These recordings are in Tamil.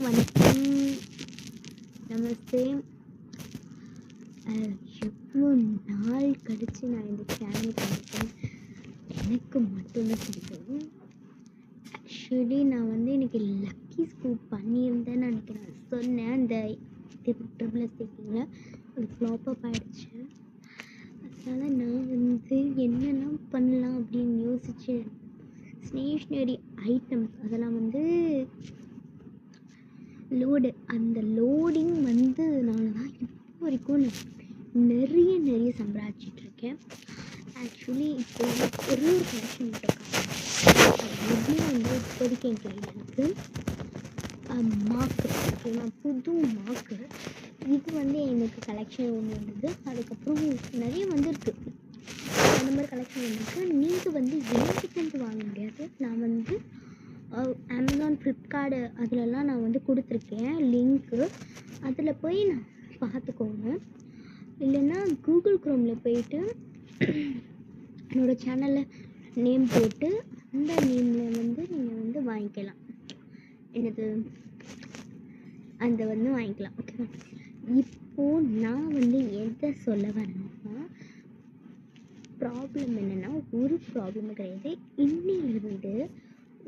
வணக்கம், நமஸ்தே. எவ்வளோ நாள் கழிச்சு நான் இந்த சேனலுக்கு வந்துட்டேன். எனக்கு மட்டும்தான் பிடிக்கும். ஆக்சுவலி நான் வந்து இன்னைக்கு லக்கி ஸ்கூப் பண்ணியிருந்தேன்னு நினைக்கிறேன். சொன்னேன் அந்த ட்ரிபிள் எஸ்டிங்கில் அது ஃப்ளாப்பப் ஆகிடுச்சு. அதனால் நான் வந்து என்னெல்லாம் பண்ணலாம் அப்படின்னு யோசித்தேன். ஸ்டேஷ்னரி ஐட்டம்ஸ் அதெல்லாம் வந்து அந்த லோடிங் வந்ததுனால தான் இப்போ வரைக்கும் நான் நிறைய சம்பாதிச்சிட்ருக்கேன். ஆக்சுவலி இப்போ ஒரு கலெக்ஷன் எப்படியும் வந்து இப்போதைக்கு என் கையில் இருக்குது மார்க்கு. ஓகேவா, புது மார்க்கு. இது வந்து எனக்கு கலெக்ஷன் ஒன்று வந்தது. அதுக்கப்புறம் நிறைய வந்துருக்கு. அந்த மாதிரி கலெக்ஷன் வந்துருக்கு. நீங்கள் வந்து என்கிட்ட வாங்க முடியாது. நான் வந்து அமேசான், ஃப்ளிப்கார்டு அதிலலாம் நான் வந்து கொடுத்துருக்கேன் லிங்க்கு. அதில் போய் நான் பார்த்துக்கோங்க. இல்லைன்னா கூகுள் குரோமில் போயிட்டு என்னோடய சேனலில் நேம் போட்டு அந்த நேமில் வந்து நீங்கள் வந்து வாங்கிக்கலாம். என்னது அந்த வந்து வாங்கிக்கலாம். ஓகேவா, இப்போது நான் வந்து எதை சொல்ல வரேன்னா, ப்ராப்ளம் என்னென்னா ஒரு ப்ராப்ளமும் கிடையாது. இன்னிலிருந்து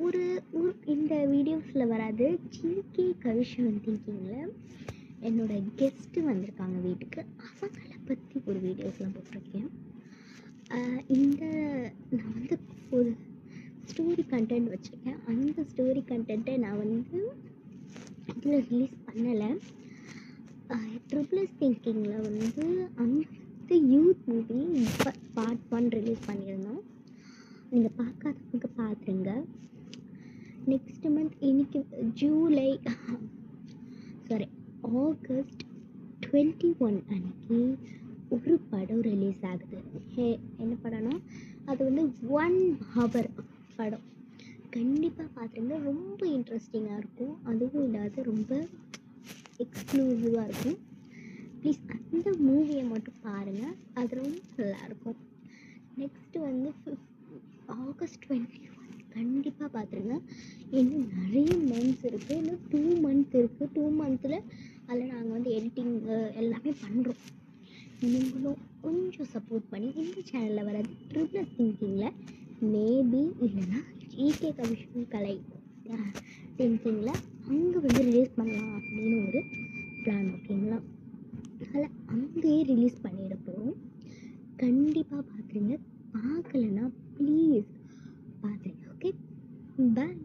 ஒரு இந்த வீடியோஸில் வராது. ஜிகே கவிஷன் திங்கிங்கில் என்னோடய கெஸ்ட்டு வந்திருக்காங்க வீட்டுக்கு. அவங்கள பற்றி ஒரு வீடியோஸ்லாம் போட்டிருக்கேன். நான் வந்து ஒரு ஸ்டோரி கண்டென்ட் வச்சுருக்கேன். அந்த ஸ்டோரி கண்டென்ட்டை நான் வந்து இதில் ரிலீஸ் பண்ணலை. ட்ரிபிள் எஸ் திங்கிங்கில் வந்து அந்த யூத் மூவி பார்ட் 1 ரிலீஸ் பண்ணியிருந்தோம். நீங்கள் பார்க்காதவங்க பார்த்துருங்க. நெக்ஸ்ட் மந்த் இன்னைக்கு ஆகஸ்ட் 21 அன்னைக்கு ஒரு படம் ரிலீஸ் ஆகுது. என்ன படம்னா அது வந்து 1 hour படம். கண்டிப்பாக பார்த்துருங்க. ரொம்ப இன்ட்ரெஸ்டிங்காக இருக்கும். அதுவும் இல்லாத ரொம்ப எக்ஸ்க்ளூசிவாக இருக்கும். ப்ளீஸ் அந்த மூவியை மட்டும் பாருங்கள். அது ரொம்ப நல்லாயிருக்கும். நெக்ஸ்ட்டு வந்து ஆகஸ்ட் 21 கண்டிப்பாக பார்த்துருங்க. இன்னும் நிறைய மந்த்ஸ் இருக்குது. இன்னும் 2 months இருக்குது. 2 monthsல அதில் நாங்கள் வந்து எடிட்டிங் எல்லாமே பண்ணுறோம். நீங்களும் கொஞ்சம் சப்போர்ட் பண்ணி இந்த சேனலில் வராது ட்ரிபிள் எஸ் திங்கிங்கில் மேபி இல்லைன்னா ஜிகே கவிஷன் கலை திங்கிங்கில் அங்கே வந்து ரிலீஸ் பண்ணலாம் அப்படின்னு ஒரு பிளான். ஓகேங்களா, அதில் அங்கேயே ரிலீஸ் பண்ணிட போகிறோம். கண்டிப்பாக பார்த்துருங்க. பார்க்கலன்னா ப்ளீஸ் பார்த்துருங்க. ஓகே, பாய்.